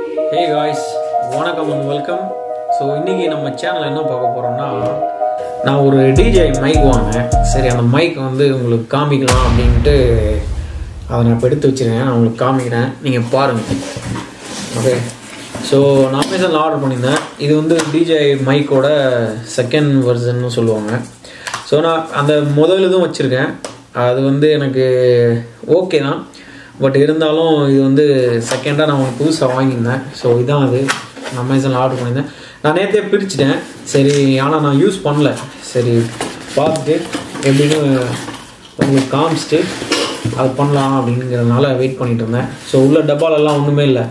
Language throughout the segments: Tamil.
Hey guys, வணக்கம் and welcome. ஸோ இன்றைக்கி நம்ம சேனல் என்ன பார்க்க போகிறோம்னா, நான் ஒரு டிஜே மைக் வாங்கினேன். சரி, அந்த மைக் வந்து உங்களுக்கு காமிக்கலாம் அப்படின்ட்டு அதை நான் இப்போ எடுத்து வச்சுருக்கேன். நான் உங்களுக்கு காமிக்கிறேன், நீங்கள் பாருங்கள். ஓகே, ஸோ நான் அமேசானில் ஆர்டர் பண்ணியிருந்தேன். இது வந்து டிஜே மைக்கோட செகண்ட் வெர்ஷன்னு சொல்லுவாங்க. ஸோ நான் அந்த முதல் இதுவும் வச்சுருக்கேன். அது வந்து எனக்கு ஓகே தான், பட் இருந்தாலும் இது வந்து செகண்டாக நான் ஒன்று புதுசாக வாங்கியிருந்தேன். ஸோ இதுதான் அது நான் அமேசானில் ஆர்டர் பண்ணியிருந்தேன். நான் நேற்றே பிரிச்சுட்டேன். சரி, ஆனால் நான் யூஸ் பண்ணல. சரி, பார்த்துட்டு எப்படின்னு உங்களுக்கு காமிச்சிட்டு அது பண்ணலாம் அப்படிங்கிறதுனால வெயிட் பண்ணிகிட்டு இருந்தேன். ஸோ உள்ள டப்பாலெல்லாம் ஒன்றுமே இல்லை,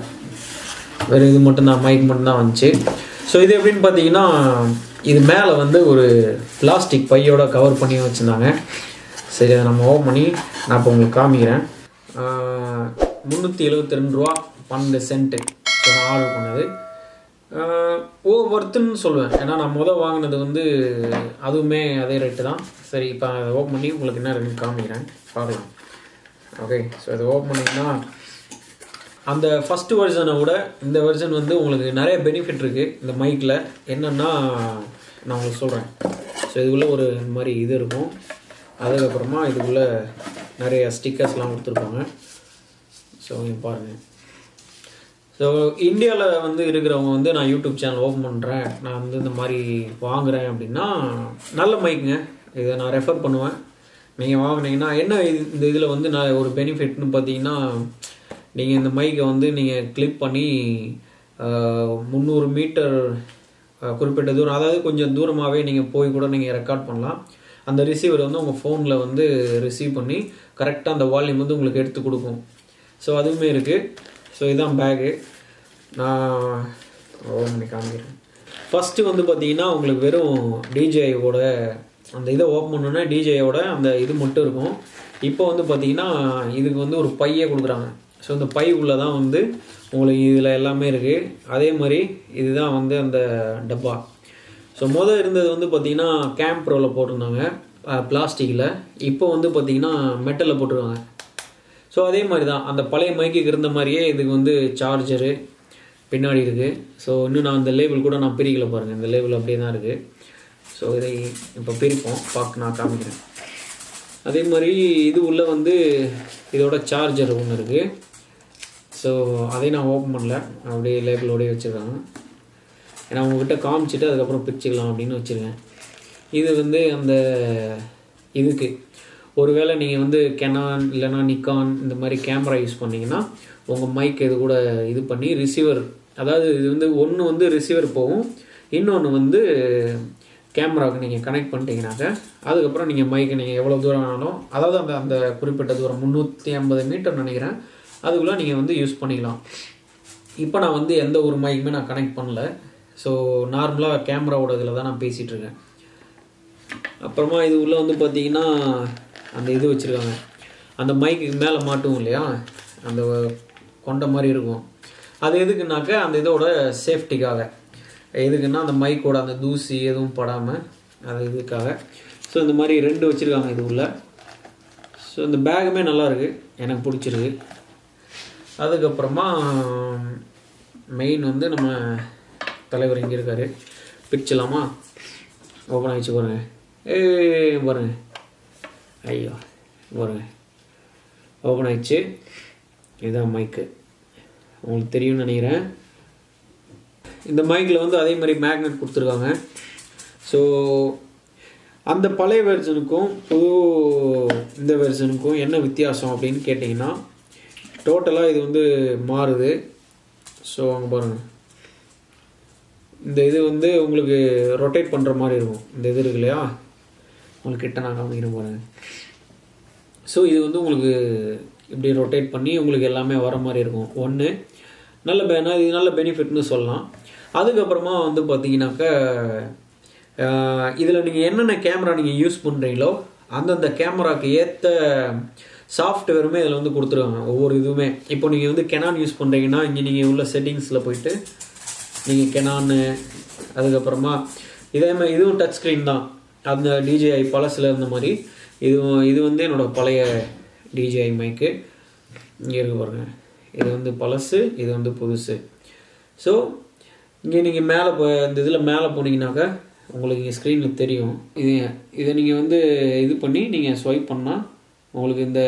வேறு இது மட்டும்தான், மைக் மட்டும்தான் வந்துச்சு. ஸோ இது எப்படின்னு பார்த்தீங்கன்னா, இது மேலே வந்து ஒரு பிளாஸ்டிக் பையோட கவர் பண்ணி வச்சுருந்தாங்க. சரி, அதை நம்ம ஓப்பன் பண்ணி நான் இப்போ உங்களுக்கு காமிக்கிறேன். 372 ரூபா 12 சென்ட்டு. ஸோ நான் ஆர்டர் பண்ணது ஒர்த்துன்னு சொல்லுவேன். ஏன்னா நான் வாங்கினது வந்து அதுவுமே அதே ரேட்டு தான். சரி, இப்போ அதை ஓப்பன் பண்ணி உங்களுக்கு என்ன இருக்குன்னு காமிக்கிறேன், பார்க்கலாம். ஓகே, ஸோ இதை ஓப்பன் பண்ணிங்கன்னா அந்த ஃபஸ்ட்டு வெர்ஷனை விட இந்த வெர்ஷன் வந்து உங்களுக்கு நிறைய பெனிஃபிட் இருக்குது இந்த மைக்கில். என்னென்னா நான் உங்களுக்கு சொல்கிறேன். ஸோ இதுக்குள்ளே ஒரு இந்த மாதிரி இது இருக்கும். அதுக்கப்புறமா இதுக்குள்ளே நிறைய ஸ்டிக்கர்ஸ்லாம் கொடுத்துருப்பாங்க. ஸோ நீங்கள் பாருங்கள். ஸோ இந்தியாவில் வந்து இருக்கிறவங்க வந்து நான் யூடியூப் சேனல் ஓப்பன் பண்ணுறேன், நான் வந்து இந்த மாதிரி வாங்குகிறேன் அப்படின்னா நல்ல மைக்குங்க, இதை நான் ரெஃபர் பண்ணுவேன். நீங்கள் வாங்கினீங்கன்னா என்ன இந்த இதில் வந்து நான் ஒரு பெனிஃபிட்னு பார்த்தீங்கன்னா, நீங்கள் இந்த மைக்கை வந்து நீங்கள் கிளிப் பண்ணி 300 மீட்டர் குறிப்பிட்ட தூரம், அதாவது கொஞ்சம் தூரமாகவே நீங்கள் போய் கூட நீங்கள் ரெக்கார்ட் பண்ணலாம். அந்த ரிசீவர் வந்து உங்கள் ஃபோனில் வந்து ரிசீவ் பண்ணி கரெக்டாக அந்த வால்யூம் வந்து உங்களுக்கு எடுத்து கொடுக்கும். ஸோ அதுவுமே இருக்குது. ஸோ இதுதான் பேகு. நான் ஓப்பன் பண்ணி காமிக்கிறேன். ஃபஸ்ட்டு வந்து பார்த்தீங்கன்னா உங்களுக்கு வெறும் டிஜேயோட அந்த இதை ஓப்பன் பண்ணோன்னா டிஜேயோட அந்த இது மட்டும் இருக்கும். இப்போ வந்து பார்த்தீங்கன்னா இதுக்கு வந்து ஒரு பையே கொடுக்குறாங்க. ஸோ இந்த பை உள்ளே தான் வந்து உங்களுக்கு இதில் எல்லாமே இருக்குது. அதே மாதிரி இதுதான் வந்து அந்த டப்பா. ஸோ இருந்தது வந்து பார்த்திங்கன்னா கேம்ப்ரோவில் போட்டிருந்தாங்க பிளாஸ்டிக்கில். இப்போ வந்து பார்த்திங்கன்னா மெட்டலில் போட்டிருக்காங்க. ஸோ அதே மாதிரி தான் அந்த பழைய மைக்குக்கு இருந்த மாதிரியே இதுக்கு வந்து சார்ஜரு பின்னாடி இருக்குது. ஸோ இன்னும் நான் இந்த லேபிள் கூட நான் பிரிக்கல பாருங்கள், இந்த லேபிள் அப்படியே தான் இருக்குது. ஸோ இதை இப்போ பிரிப்போம், நான் காமிக்கிறேன். அதே மாதிரி இது உள்ளே வந்து இதோட சார்ஜர் ஒன்று இருக்குது. ஸோ அதையும் நான் ஓப்பன் பண்ணல, அப்படியே லேபிளோடய வச்சுருக்காங்க. ஏன்னா உங்கள்கிட்ட காமிச்சிட்டு அதுக்கப்புறம் பிரிச்சுக்கலாம் அப்படின்னு வச்சுருக்கேன். இது வந்து அந்த இதுக்கு ஒருவேளை நீங்கள் வந்து கெனான் இல்லைனா நிக்கான் இந்த மாதிரி கேமரா யூஸ் பண்ணிங்கன்னா உங்கள் மைக் இது கூட இது பண்ணி ரிசீவர், அதாவது இது வந்து ஒன்று வந்து ரிசீவர் போகும், இன்னொன்று வந்து கேமராவுக்கு நீங்கள் கனெக்ட் பண்ணிட்டீங்கன்னாக்க அதுக்கப்புறம் நீங்கள் மைக்கை நீங்கள் எவ்வளோ தூரம் வேணாலும், அதாவது அந்த அந்த குறிப்பிட்ட தூரம் 350 மீட்டர் நினைக்கிறேன், அதுக்குள்ளே நீங்கள் வந்து யூஸ் பண்ணிக்கலாம். இப்போ நான் வந்து எந்த ஒரு மைக்குமே நான் கனெக்ட் பண்ணல. ஸோ நார்மலாக கேமராவோட இதில் தான் நான் பேசிகிட்ருக்கேன். அப்புறமா இது உள்ளே வந்து பார்த்திங்கன்னா அந்த இது வச்சுருக்காங்க, அந்த மைக்கு மேலே மாட்டும் இல்லையா, அந்த கொண்ட மாதிரி இருக்கும். அது எதுக்குனாக்க அந்த இதோட சேஃப்டிக்காக, எதுக்குன்னா அந்த மைக்கோட அந்த தூசி எதுவும் படாமல் அது இதுக்காக. ஸோ இந்த மாதிரி 2 வச்சுருக்காங்க இது உள்ள. ஸோ இந்த பேகுமே நல்லாயிருக்கு, எனக்கு பிடிச்சிருக்கு. அதுக்கப்புறமா மெயின் வந்து நம்ம தலைவர் இங்கே இருக்கார், பிரிச்சலாமா? ஓப்பன் ஆகிடுச்சு பாருங்க. பாருங்க, ஐயோ பாருங்க, ஓப்பன் ஆகிடுச்சு. இதுதான் மைக்கு, உங்களுக்கு தெரியும்னு நினைக்கிறேன். இந்த மைக்கில் வந்து அதே மாதிரி மேக்னெட் கொடுத்துருக்காங்க. ஸோ அந்த பழைய வெர்ஷனுக்கும் புது இந்த வெர்ஷனுக்கும் என்ன வித்தியாசம் அப்படின்னு கேட்டிங்கன்னா, டோட்டலாக இது வந்து மாறுது. ஸோ அங்கே பாருங்கள், இந்த இது வந்து உங்களுக்கு ரொட்டேட் பண்ணுற மாதிரி இருக்கும். இந்த இது இருக்கு இல்லையா, உங்களுக்கு கிட்ட நான் காமிக்கிறேன் பாருங்கள். ஸோ இது வந்து உங்களுக்கு இப்படி ரொட்டேட் பண்ணி உங்களுக்கு எல்லாமே வர மாதிரி இருக்கும். ஒன்று இது நல்ல பெனிஃபிட்னு சொல்லலாம். அதுக்கப்புறமா வந்து பார்த்தீங்கன்னாக்கா இதில் நீங்கள் என்னென்ன கேமரா நீங்கள் யூஸ் பண்ணுறீங்களோ அந்தந்த கேமராவுக்கு ஏற்ற சாஃப்ட்வேருமே இதில் வந்து கொடுத்துருவாங்க. ஒவ்வொரு இதுவுமே இப்போ நீங்கள் வந்து கெனான் யூஸ் பண்ணுறீங்கன்னா இங்கே நீங்கள் உள்ள செட்டிங்ஸில் போயிட்டு நீங்கள் கெனான்னு, அதுக்கப்புறமா இதே மாதிரி இதுவும் டச் ஸ்க்ரீன் தான், அந்த டிஜேஐ பழசில் இருந்த மாதிரி இது வந்து என்னோடய பழைய டிஜேஐ மைக்கு. இங்கே இருக்கு பாருங்கள், இது வந்து பழசு, இது வந்து புதுசு. ஸோ இங்கே நீங்கள் மேலே இந்த இதில் மேலே போனீங்கன்னாக்கா உங்களுக்கு இங்கே ஸ்க்ரீனில் தெரியும். இதை நீங்கள் வந்து இது பண்ணி நீங்கள் ஸ்வைப் பண்ணால் உங்களுக்கு இந்த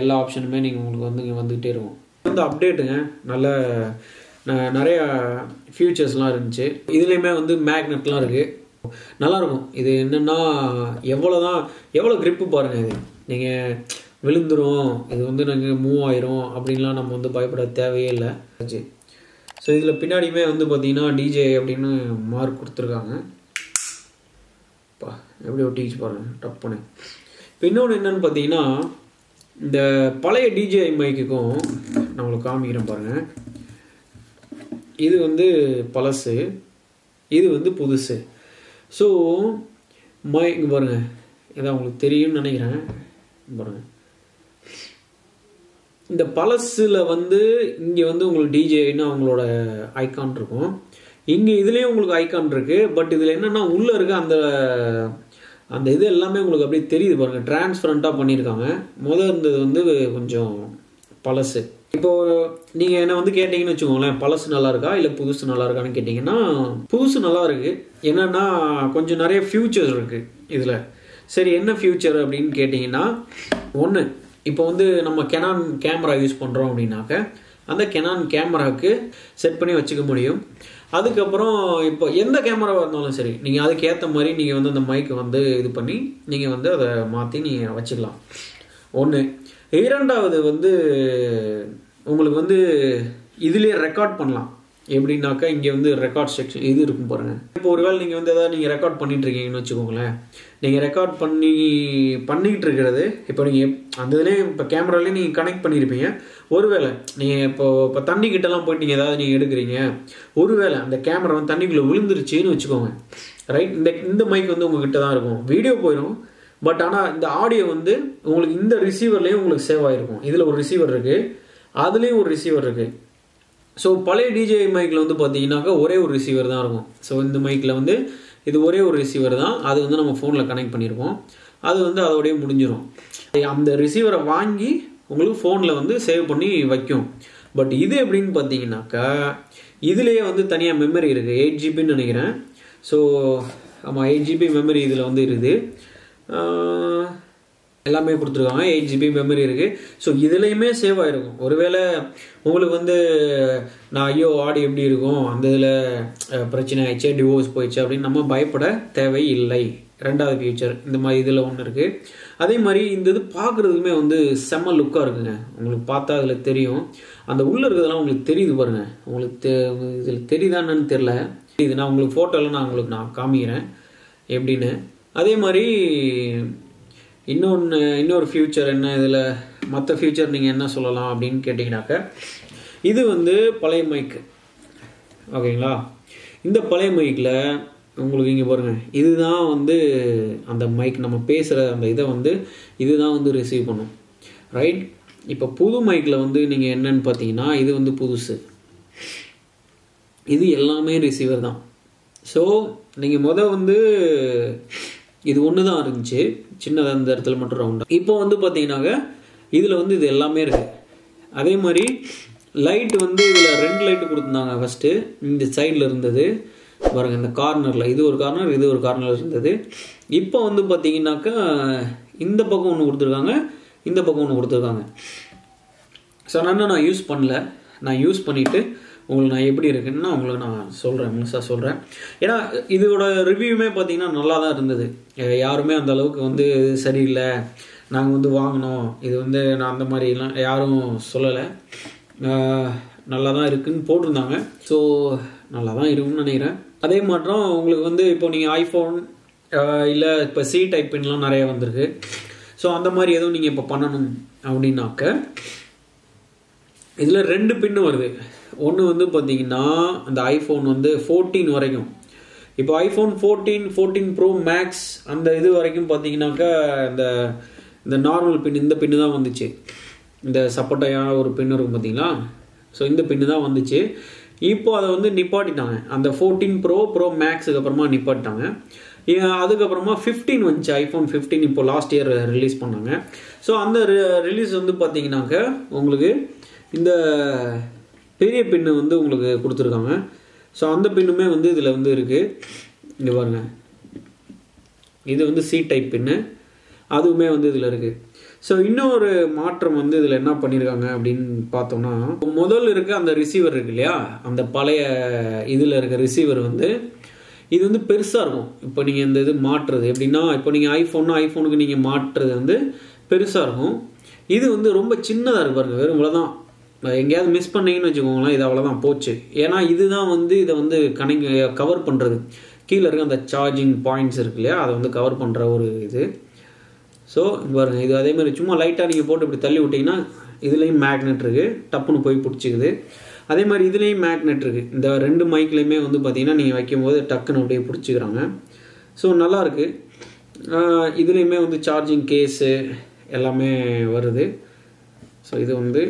எல்லா ஆப்ஷனுமே நீங்கள் உங்களுக்கு வந்து இங்கே வந்துக்கிட்டே இருக்கும். வந்து அப்டேட்டுங்க, நல்ல நிறையா ஃபியூச்சர்ஸ்லாம் இருந்துச்சு. இதுலேயுமே வந்து மேக்னெட்லாம் இருக்குது, நல்லாயிருக்கும். இது என்னென்னா எவ்வளோ க்ரிப்பு பாருங்கள். இது நீங்கள் விழுந்துடும், இது வந்து நாங்கள் மூவ் ஆயிரும் அப்படின்லாம் நம்ம வந்து பயப்பட தேவையே இல்லை. ஸோ இதில் பின்னாடியுமே வந்து பார்த்தீங்கன்னா டிஜே அப்படின்னு மார்க் கொடுத்துருக்காங்க. எப்படி ஒட்டிச்சு பாருங்கள் டப்புன்னு. இப்போ இன்னொன்று என்னென்னு பார்த்தீங்கன்னா, இந்த பழைய டிஜே மைக்குக்கும் நான் உங்களுக்கு காமிக்கிறேன் பாருங்கள். இது வந்து பழசு, இது வந்து புதுசு. ஸோ மைக் பாருங்கள், இதான் உங்களுக்கு தெரியும்னு நினைக்கிறேன் பாருங்கள். இந்த பழசில் வந்து இங்கே வந்து உங்களுக்கு டிஜேன்னு அவங்களோட ஐக்கான் இருக்கும். இங்கே இதுலேயும் உங்களுக்கு ஐக்கான் இருக்குது. பட் இதில் என்னென்னா உள்ளே இருக்க அந்த இது எல்லாமே உங்களுக்கு அப்படியே தெரியுது பாருங்கள், டிரான்ஸ்பரண்ட்டாக பண்ணியிருக்காங்க. இருந்தது வந்து கொஞ்சம் பழசு. இப்போது நீங்கள் என்ன வந்து கேட்டிங்கன்னு வச்சுக்கோங்களேன், பழசு நல்லா இருக்கா இல்லை புதுசு நல்லா இருக்கான்னு கேட்டிங்கன்னா புதுசு நல்லா இருக்குது. என்னென்னா கொஞ்சம் நிறைய ஃபியூச்சர்ஸ் இருக்குது இதில். சரி, என்ன ஃபியூச்சர் அப்படின்னு கேட்டிங்கன்னா, ஒன்று இப்போ வந்து நம்ம கெனான் கேமரா யூஸ் பண்ணுறோம் அப்படின்னாக்க அந்த கெனான் கேமராவுக்கு செட் பண்ணி வச்சுக்க முடியும். அதுக்கப்புறம் இப்போ எந்த கேமராவாக இருந்தாலும் சரி, நீங்கள் அதுக்கேற்ற மாதிரி நீங்கள் வந்து அந்த மைக்கை வந்து இது பண்ணி நீங்கள் வந்து அதை மாற்றி நீங்கள் வச்சுக்கலாம். ஒன்று. இரண்டாவது வந்து உங்களுக்கு வந்து இதுலேயே ரெக்கார்ட் பண்ணலாம். எப்படின்னாக்கா இங்கே வந்து ரெக்கார்ட் செக்ஷன் இது இருக்கும் பாருங்கள். இப்போ ஒருவேளை நீங்கள் வந்து எதாவது நீங்கள் ரெக்கார்ட் பண்ணிகிட்டு இருக்கீங்கன்னு வச்சுக்கோங்களேன், நீங்கள் ரெக்கார்ட் பண்ணிக்கிட்டு இருக்கிறது இப்போ நீங்கள் அந்த இதுலேயே இப்போ கேமராலேயே நீங்கள் கனெக்ட் பண்ணியிருப்பீங்க. ஒருவேளை நீங்கள் இப்போ தண்ணிக்கிட்டலாம் போயிட்டு நீங்கள் ஏதாவது நீங்கள் எடுக்கிறீங்க, ஒருவேளை அந்த கேமரா வந்து தண்ணிக்குள்ளே விழுந்துருச்சுன்னு வச்சுக்கோங்க, ரைட். இந்த மைக் வந்து உங்ககிட்ட தான் இருக்கும், வீடியோ போயிடும். பட் ஆனால் இந்த ஆடியோ வந்து உங்களுக்கு இந்த ரிசீவர்லேயும் உங்களுக்கு சேவ் ஆகிருக்கும். இதில் ஒரு ரிசீவர் இருக்குது, அதுலேயும் ஒரு ரிசீவர் இருக்குது. ஸோ பழைய டிஜே மைக்கில் வந்து பார்த்தீங்கன்னாக்கா ஒரே ஒரு ரிசீவர் தான் இருக்கும். ஸோ இந்த மைக்கில் வந்து இது ஒரே ஒரு ரிசீவர் தான், அது வந்து நம்ம ஃபோனில் கனெக்ட் பண்ணியிருக்கோம். அது வந்து அதோடய முடிஞ்சிடும். அந்த ரிசீவரை வாங்கி உங்களுக்கு ஃபோனில் வந்து சேவ் பண்ணி வைக்கும். பட் இது எப்படின்னு பார்த்தீங்கன்னாக்கா இதுலேயே வந்து தனியாக மெமரி இருக்குது, 8 ஜிபின்னு நினைக்கிறேன். ஸோ ஆமாம், 8 ஜிபி மெமரி இதில் வந்து இருக்குது. எல்லாமே கொடுத்துருக்காங்க, 8 ஜிபி மெமரி இருக்குது. ஸோ இதுலேயுமே சேவ் ஆகிருக்கும். ஒருவேளை உங்களுக்கு வந்து ஐயோ ஆடி எப்படி இருக்கும், அந்த இதில் பிரச்சனை ஆயிடுச்சு, டிவோர்ஸ் போயிடுச்சு அப்படின்னு நம்ம பயப்பட தேவையில்லை. ரெண்டாவது ஃபியூச்சர் இந்த மாதிரி இதில் ஒன்று இருக்குது. அதே மாதிரி இந்த இது பார்க்குறதுக்குமே வந்து செம்ம லுக்காக இருக்குங்க. உங்களுக்கு பார்த்தா அதில் தெரியும், அந்த உள்ளே இருக்கிறதெல்லாம் உங்களுக்கு தெரியுது பாருங்கள். உங்களுக்கு இதில் தெரியுதான்னு தெரில, இது நான் உங்களுக்கு ஃபோட்டோவில் நான் காமிக்கிறேன் எப்படின்னு. அதே மாதிரி இன்னொரு ஃபியூச்சர் என்ன, இதில் மற்ற ஃபியூச்சர் நீங்கள் என்ன சொல்லலாம் அப்படின்னு கேட்டிங்கனாக்க, இது வந்து பழைய மைக், ஓகேங்களா. இந்த பழைய மைக்கில் உங்களுக்கு இங்கே பாருங்கள், இதுதான் வந்து அந்த மைக் நம்ம பேசுகிற அந்த இதை வந்து இதுதான் வந்து ரிசீவ் பண்ணும், ரைட். இப்போ புது மைக்கில் வந்து நீங்கள் என்னன்னு பார்த்தீங்கன்னா இது வந்து புதுசு, இது எல்லாமே ரிசீவர் தான். ஸோ நீங்கள் வந்து இது ஒன்று தான் இருந்துச்சு, சின்னதாக இந்த இடத்துல மட்டும் ரவுண்டாக. இப்போ வந்து பார்த்தீங்கன்னாக்க இதில் வந்து இது எல்லாமே இருக்குது. அதே மாதிரி லைட் வந்து இதில் 2 லைட்டு கொடுத்துருந்தாங்க. ஃபஸ்ட்டு இந்த சைடில் இருந்தது பாருங்கள், இந்த கார்னரில் இது ஒரு கார்னர், இது ஒரு கார்னர் இருந்தது. இப்போ வந்து பார்த்தீங்கன்னாக்கா இந்த பக்கம் ஒன்று கொடுத்துருக்காங்க, இந்த பக்கம் ஒன்று கொடுத்துருக்காங்க. ஸோ நான் யூஸ் பண்ணல, நான் யூஸ் பண்ணிவிட்டு உங்களுக்கு நான் எப்படி இருக்குன்னா உங்களுக்கு நான் சொல்கிறேன், முழுசாக சொல்கிறேன். ஏன்னா இதோட ரிவ்யூமே பார்த்தீங்கன்னா நல்லா தான் இருந்தது. யாருமே அந்த அளவுக்கு வந்து சரியில்லை, நாங்கள் வந்து வாங்கினோம் இது வந்து நான் அந்த மாதிரிலாம் யாரும் சொல்லலை, நல்லா தான் இருக்குதுன்னு போட்டிருந்தாங்க. ஸோ நல்லா தான் இருக்குன்னு நினைக்கிறேன். அதே மாற்றம் உங்களுக்கு வந்து இப்போ நீங்கள் ஐஃபோன் இல்லை இப்போ சி டைப் பின்லாம் நிறைய வந்திருக்கு. ஸோ அந்த மாதிரி எதுவும் நீங்கள் இப்போ பண்ணணும் அப்படின்னாக்க இதில் 2 பின்னு வருது. ஒன்று வந்து பார்த்தீங்கன்னா அந்த ஐஃபோன் வந்து 14 வரைக்கும், இப்போ ஐஃபோன் 14 ப்ரோ மேக்ஸ் அந்த இது வரைக்கும் பார்த்தீங்கன்னாக்கா இந்த நார்மல் பின், இந்த பின்னு தான் வந்துச்சு. இந்த சப்போட்டாயான ஒரு பின் இருக்கும் பார்த்தீங்களா, ஸோ இந்த பின்னு தான் வந்துச்சு. இப்போ அதை வந்து நிப்பாட்டிட்டாங்க, அந்த 14 ப்ரோ மேக்ஸுக்கு அப்புறமா நிப்பாட்டிட்டாங்க. அதுக்கப்புறமா 15 வந்துச்சு, ஐஃபோன் 15 இப்போ லாஸ்ட் இயர் ரிலீஸ் பண்ணாங்க. ஸோ அந்த ரிலீஸ் வந்து பார்த்தீங்கன்னாக்க உங்களுக்கு இந்த பெரிய பின்னு வந்து உங்களுக்கு கொடுத்துருக்காங்க. ஸோ அந்த பின்னுமே வந்து இதில் வந்து இருக்குது. இங்கே பாருங்கள், இது வந்து C டைப் பின்னு, அதுவுமே வந்து இதில் இருக்குது. ஸோ இன்னொரு மாற்றம் வந்து இதில் என்ன பண்ணியிருக்காங்க அப்படின்னு பார்த்தோம்னா, முதல் இருக்க அந்த ரிசீவர் இருக்கு இல்லையா, அந்த பழைய இதில் இருக்க ரிசீவர் வந்து இது வந்து பெருசாக இருக்கும். இப்போ நீங்கள் இந்த இது மாற்றுறது எப்படின்னா, இப்போ நீங்கள் ஐஃபோனுக்கு நீங்கள் மாற்றுறது வந்து பெருசாக இருக்கும். இது வந்து ரொம்ப சின்னதாக இருக்கு பாருங்க, வெறும் இவ்வளோதான். எங்கேயாவது மிஸ் பண்ணீங்கன்னு வச்சுக்கோங்களேன், இது அவ்வளோதான் போச்சு. ஏன்னா இதுதான் வந்து இதை வந்து கவர் பண்ணுறது. கீழே இருக்க அந்த சார்ஜிங் பாயிண்ட்ஸ் இருக்கு இல்லையா, அதை வந்து கவர் பண்ணுற ஒரு இது. ஸோ பாருங்கள், இது அதே மாதிரி சும்மா லைட்டாக நீங்கள் போட்டு இப்படி தள்ளி விட்டிங்கன்னா இதுலேயும் மேக்னெட் இருக்குது, டப்புன்னு போய் பிடிச்சிக்குது. அதே மாதிரி இதுலேயும் மேக்னெட் இருக்குது. இந்த 2 மைக்லேயுமே வந்து பார்த்திங்கன்னா நீங்கள் வைக்கும்போது டக்குன்னு அப்படியே பிடிச்சிக்கிறாங்க. ஸோ நல்லாயிருக்கு. இதுலேயுமே வந்து சார்ஜிங் கேஸு எல்லாமே வருது. ஸோ இது வந்து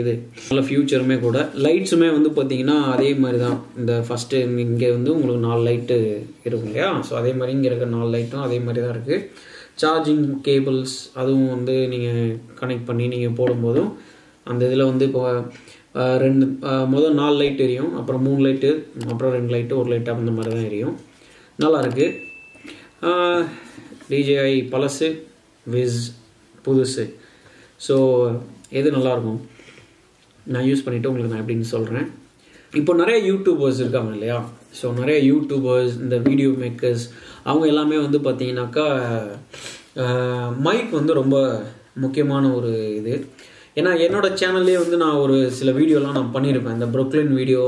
இது நல்ல ஃபியூச்சருமே கூட. லைட்ஸுமே வந்து பார்த்திங்கன்னா அதே மாதிரி தான். இந்த ஃபஸ்ட்டு இங்கே வந்து உங்களுக்கு 4 லைட்டு இருக்கும் இல்லையா, ஸோ அதே மாதிரி இங்கே இருக்க 4 லைட்டும் அதே மாதிரி தான் இருக்குது. சார்ஜிங் கேபிள்ஸ் அதுவும் வந்து நீங்கள் கனெக்ட் பண்ணி நீங்கள் போடும்போதும் அந்த இதில் வந்து இப்போ முதல் 4 லைட் எரியும், அப்புறம் 3 லைட்டு, அப்புறம் 2 லைட்டு, 1 லைட்டு அந்த மாதிரி தான் எரியும். நல்லாயிருக்கு. DJI பழசு, விஸ் புதுசு. ஸோ எது நல்லாயிருக்கும் நான் யூஸ் பண்ணிவிட்டு உங்களுக்கு நான் எப்படின்னு சொல்கிறேன். இப்போ நிறைய யூடியூபர்ஸ் இருக்காங்க இல்லையா, ஸோ நிறைய யூடியூபர்ஸ், இந்த வீடியோ மேக்கர்ஸ், அவங்க எல்லாமே வந்து பார்த்தீங்கன்னாக்கா மைக் வந்து ரொம்ப முக்கியமான ஒரு இது. ஏன்னா என்னோடய சேனல்லே வந்து நான் ஒரு சில வீடியோலாம் நான் பண்ணியிருப்பேன். இந்த ப்ரொக்லின் வீடியோ,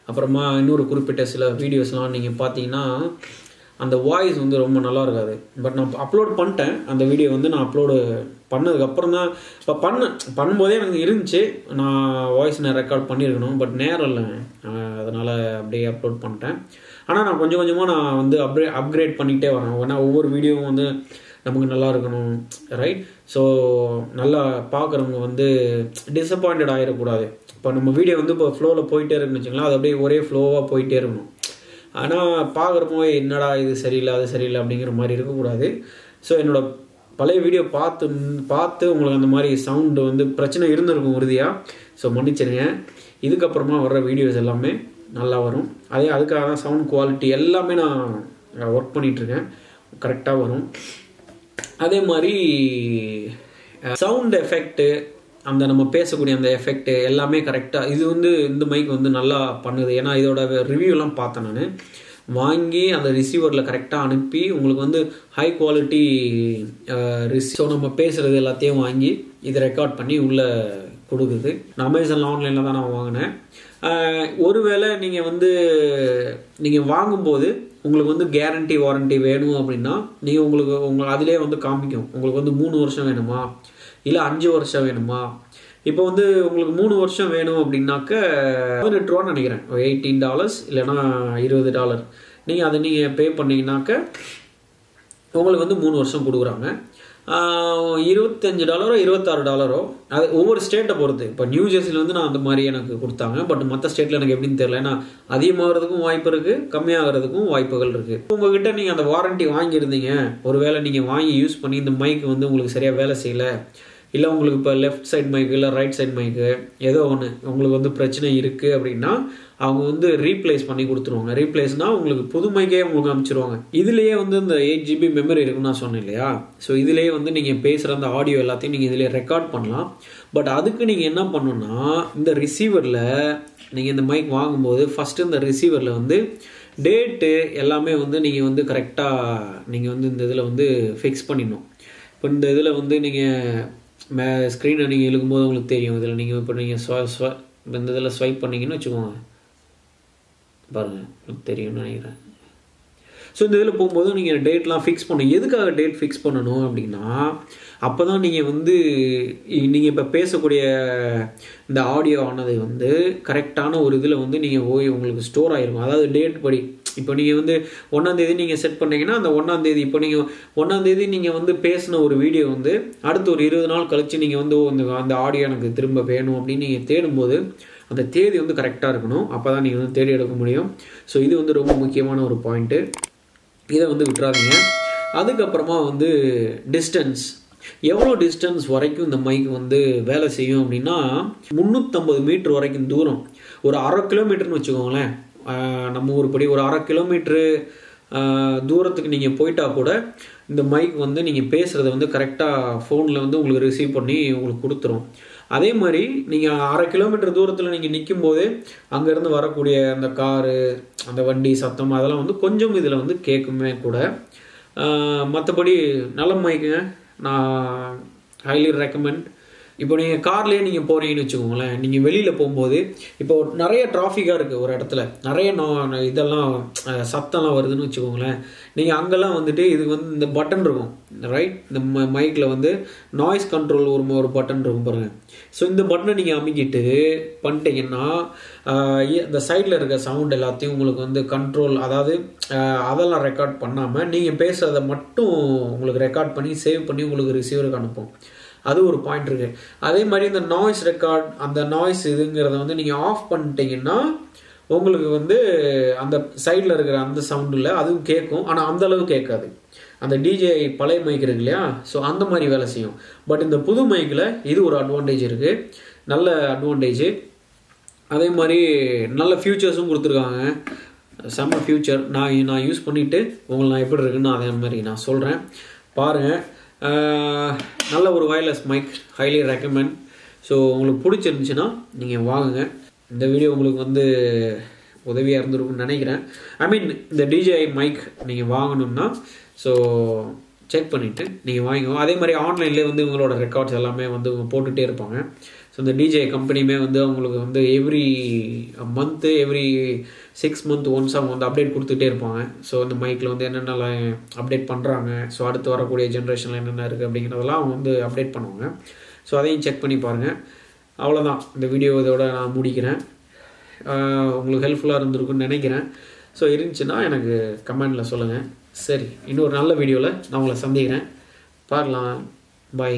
அப்புறமா இன்னொரு குறிப்பிட்ட சில வீடியோஸ்லாம் நீங்கள் பார்த்தீங்கன்னா அந்த வாய்ஸ் வந்து ரொம்ப நல்லா இருக்காது. பட் நான் அப்லோட் பண்ணிட்டேன். அந்த வீடியோ வந்து நான் அப்லோடு பண்ணதுக்கப்புறம் தான் இப்போ பண்ணும்போதே எனக்கு இருந்துச்சு, நான் வாய்ஸ் நான் ரெக்கார்ட் பண்ணியிருக்கணும், பட் நேரம் இல்லை, அதனால் அப்படியே அப்லோட் பண்ணிட்டேன். ஆனால் நான் கொஞ்சம் கொஞ்சமாக நான் வந்து அப்கிரேட் பண்ணிக்கிட்டே வரேன். ஏன்னா ஒவ்வொரு வீடியோவும் வந்து நமக்கு நல்லா இருக்கணும், ரைட்? ஸோ நல்லா பார்க்குறவங்க வந்து டிசப்பாயிண்டட் ஆகிடக்கூடாது. இப்போ நம்ம வீடியோ வந்து இப்போ ஃப்ளோவில் போயிட்டே இருக்குன்னு வச்சுக்கலாம், அது அப்படியே ஒரே ஃப்ளோவாக போயிட்டே இருக்கணும். ஆனால் பார்க்குறப்போ என்னடா இது சரியில்லை அது சரியில்லை அப்படிங்கிற மாதிரி இருக்கக்கூடாது. ஸோ என்னோடய பழைய வீடியோ பார்த்து உங்களுக்கு அந்த மாதிரி சவுண்டு வந்து பிரச்சனை இருந்திருக்கும் உறுதியாக. ஸோ மன்னிச்சிருங்க. இதுக்கப்புறமா வர்ற வீடியோஸ் எல்லாமே நல்லா வரும். அதுக்காக தான் சவுண்ட் குவாலிட்டி எல்லாமே நான் ஒர்க் பண்ணிகிட்ருக்கேன், கரெக்டாக வரும். அதே மாதிரி சவுண்ட் எஃபெக்ட்டு, அந்த நம்ம பேசக்கூடிய அந்த எஃபெக்ட் எல்லாமே கரெக்டாக இது வந்து இந்த மைக் வந்து நல்லா பண்ணுது. ஏன்னா இதோட ரிவ்யூலாம் பார்த்தேன் நான், வாங்கி அந்த ரிசீவரில் கரெக்டாக அனுப்பி உங்களுக்கு வந்து ஹை குவாலிட்டி ஸோ நம்ம பேசுகிறது எல்லாத்தையும் வாங்கி இதை ரெக்கார்ட் பண்ணி உள்ளே கொடுக்குது. நான் அமேசான் ஆன்லைனில் தான் நான் வாங்கினேன். ஒருவேளை நீங்கள் வாங்கும்போது உங்களுக்கு வந்து கேரண்டி வாரண்டி வேணும் அப்படின்னா நீங்கள் அதிலே வந்து காமிக்கும் உங்களுக்கு வந்து 3 வருஷம் வேணுமா இல்லை 5 வருஷம் வேணுமா. இப்போ வந்து உங்களுக்கு 3 வருஷம் வேணும் அப்படின்னாக்க $18 நினைக்கிறேன், $18 இல்லைன்னா $20. நீங்கள் பே பண்ணிங்கனாக்க உங்களுக்கு வந்து 3 வருஷம் கொடுக்குறாங்க. $25 $26 அது ஒவ்வொரு ஸ்டேட்டை பொறுத்து. இப்போ நியூ ஜெர்சியில் வந்து நான் அந்த மாதிரி எனக்கு கொடுத்தாங்க. பட் மற்ற ஸ்டேட்டில் எனக்கு எப்படின்னு தெரியல. ஏன்னா அதிகமாகிறதுக்கும் வாய்ப்பு இருக்குது, கம்மியாகிறதுக்கும் வாய்ப்புகள் இருக்குது. உங்ககிட்ட நீங்கள் அந்த வாரண்டி வாங்கியிருந்தீங்க, ஒரு வேளை நீங்கள் வாங்கி யூஸ் பண்ணி இந்த மைக் வந்து உங்களுக்கு சரியாக வேலை செய்யலை, இல்லை உங்களுக்கு இப்போ லெஃப்ட் சைட் மைக்கு இல்லை ரைட் சைட் மைக்கு ஏதோ ஒன்று உங்களுக்கு வந்து பிரச்சனை இருக்குது அப்படின்னா அவங்க வந்து ரீப்ளேஸ் பண்ணி கொடுத்துருவாங்க. ரீப்ளேஸ்னால் உங்களுக்கு புது மைக்கே உங்களுக்கு அனுப்பிச்சிருவாங்க. இதுலேயே வந்து இந்த 8 GB மெமரி இருக்குன்னு நான் சொன்னேன் இல்லையா. ஸோ இதுலேயே வந்து நீங்கள் பேசுகிற அந்த ஆடியோ எல்லாத்தையும் நீங்கள் இதிலே ரெக்கார்ட் பண்ணலாம். பட் அதுக்கு நீங்கள் என்ன பண்ணணுன்னா, இந்த ரிசீவரில் நீங்கள் இந்த மைக் வாங்கும்போது ஃபஸ்ட்டு இந்த ரிசீவரில் வந்து டேட்டு எல்லாமே வந்து நீங்கள் வந்து கரெக்டாக நீங்கள் வந்து இந்த இதில் வந்து ஃபிக்ஸ் பண்ணிடணும். இப்போ இந்த இதில் வந்து நீங்கள் ஸ்க்ரீனை நீங்கள் இழுக்கும்போது உங்களுக்கு தெரியும். இதில் நீங்கள் இப்போ நீங்கள் இந்த இதில் ஸ்வைப் பண்ணிங்கன்னு வச்சுக்கோங்க, பாருங்கள் உங்களுக்கு தெரியும்னு நினைக்கிறேன். ஸோ இந்த இதில் போகும்போது நீங்கள் டேட்லாம் ஃபிக்ஸ் பண்ணணும். எதுக்காக டேட் ஃபிக்ஸ் பண்ணணும் அப்படின்னா, அப்போ தான் நீங்கள் வந்து நீங்கள் இப்போ பேசக்கூடிய இந்த ஆடியோ ஆனது வந்து கரெக்டான ஒரு இதில் வந்து நீங்கள் உங்களுக்கு ஸ்டோர் ஆகிருக்கும். அதாவது டேட் படி இப்போ நீங்கள் வந்து 1ஆம் தேதி நீங்கள் செட் பண்ணீங்கன்னா அந்த 1ஆம் தேதி இப்போ நீங்கள் 1ஆம் தேதி நீங்கள் வந்து பேசின ஒரு வீடியோ வந்து அடுத்து ஒரு 20 நாள் கழித்து நீங்கள் வந்து அந்த ஆடியோ எனக்கு திரும்ப வேணும் அப்படின்னு நீங்கள் தேடும்போது அந்த தேதி வந்து கரெக்டாக இருக்கணும். அப்போ தான் நீங்கள் வந்து தேடி எடுக்க முடியும். ஸோ இது வந்து ரொம்ப முக்கியமான ஒரு பாயிண்ட்டு, இதை வந்து விட்டுறாதீங்க. அதுக்கப்புறமா வந்து டிஸ்டன்ஸ். எவ்வளோ டிஸ்டன்ஸ் வரைக்கும் இந்த மைக் வந்து வேலை செய்யும் அப்படின்னா 350 மீட்டர் வரைக்கும் தூரம், ஒரு 1/2 கிலோமீட்டர்னு வச்சுக்கோங்களேன். நம்ம ஊருப்படி ஒரு 1/2 கிலோமீட்ரு தூரத்துக்கு நீங்கள் போயிட்டா கூட இந்த மைக் வந்து நீங்கள் பேசுகிறத வந்து கரெக்டாக ஃபோனில் வந்து உங்களுக்கு ரிசீவ் பண்ணி உங்களுக்கு கொடுத்துரும். அதே மாதிரி நீங்கள் 1/2 கிலோமீட்டர் தூரத்தில் நீங்கள் நிற்கும் போதே அங்கேருந்து வரக்கூடிய அந்த காரு, அந்த வண்டி சத்தம் அதெல்லாம் வந்து கொஞ்சம் இதில் வந்து கேட்குமே கூட. மற்றபடி நல்ல மைக்குங்க, நான் ஹைலி ரெக்கமெண்ட். இப்போ நீங்கள் கார்லேயே நீங்கள் போகிறீங்கன்னு வச்சுக்கோங்களேன், நீங்கள் வெளியில் போகும்போது இப்போ நிறைய டிராஃபிக்காக இருக்குது ஒரு இடத்துல, நிறைய இதெல்லாம் சத்தம்லாம் வருதுன்னு வச்சுக்கோங்களேன். நீங்கள் அங்கெல்லாம் வந்துட்டு இதுக்கு வந்து இந்த பட்டன் இருக்கும் ரைட், இந்த மைக்கில் வந்து நாய்ஸ் கண்ட்ரோல் ஒரு பட்டன் இருக்கும் பாருங்கள். ஸோ இந்த பட்டனை நீங்கள் அமைக்கிட்டு பண்ணிட்டீங்கன்னா இந்த சைடில் இருக்க சவுண்ட் எல்லாத்தையும் உங்களுக்கு வந்து கண்ட்ரோல், அதாவது அதெல்லாம் ரெக்கார்ட் பண்ணாமல் நீங்கள் பேசுகிறத மட்டும் உங்களுக்கு ரெக்கார்ட் பண்ணி சேவ் பண்ணி உங்களுக்கு ரிசீவருக்கு அனுப்பும். அது ஒரு பாயிண்ட் இருக்குது. அதே மாதிரி இந்த நாய்ஸ் ரெக்கார்ட், அந்த நாய்ஸ் இதுங்கிறத வந்து நீங்கள் ஆஃப் பண்ணிட்டீங்கன்னா உங்களுக்கு வந்து அந்த சைடில் இருக்கிற அந்த சவுண்டில் அதுவும் கேட்கும், ஆனால் அந்தளவு கேட்காது. அந்த டிஜே பழைய மைக் இருக்கு இல்லையா, ஸோ அந்த மாதிரி வேலை செய்யும். பட் இந்த புது மைக்கில் இது ஒரு அட்வான்டேஜ் இருக்குது, நல்ல அட்வான்டேஜ். அதே மாதிரி நல்ல ஃபியூச்சர்ஸும் கொடுத்துருக்காங்க, செம்ம ஃபியூச்சர். நான் யூஸ் பண்ணிவிட்டு உங்களுக்கு நான் எப்படி இருக்குன்னு அதே மாதிரி நான் சொல்கிறேன், பாருங்கள். நல்ல ஒரு wireless mike, highly recommend. So உங்களுக்கு பிடிச்சிருந்துச்சுன்னா நீங்கள் வாங்குங்க. இந்த வீடியோ உங்களுக்கு வந்து உதவியாக இருந்திருக்குன்னு நினைக்கிறேன். ஐ மீன் இந்த டிஜே மைக் நீங்கள் வாங்கணும்னா ஸோ செக் பண்ணிவிட்டு நீங்கள் வாங்கிக்கோங்க. அதே மாதிரி ஆன்லைன்லேயே வந்து உங்களோட ரெக்கார்ட்ஸ் எல்லாமே வந்து போட்டுகிட்டே இருப்பாங்க. ஸோ இந்த டிஜே கம்பெனியுமே வந்து அவங்களுக்கு வந்து every month every 6 months once அவங்க வந்து அப்டேட் கொடுத்துட்டே இருப்பாங்க. ஸோ இந்த மைக்கில் வந்து என்னென்னலாம் அப்டேட் பண்ணுறாங்க, ஸோ அடுத்து வரக்கூடிய ஜென்ரேஷனில் என்னென்ன இருக்குது அப்படிங்கிறதெல்லாம் அவங்க வந்து அப்டேட் பண்ணுவாங்க. ஸோ அதையும் செக் பண்ணி பாருங்கள். அவ்வளோதான், இந்த வீடியோ இதோட நான் முடிக்கிறேன். உங்களுக்கு ஹெல்ப்ஃபுல்லாக இருந்திருக்குன்னு நினைக்கிறேன். ஸோ இருந்துச்சுன்னா எனக்கு கமெண்டில் சொல்லுங்கள். சரி, இன்னொரு நல்ல வீடியோவில் நான் உங்களை சந்திக்கிறேன். பார்க்கலாம். பை.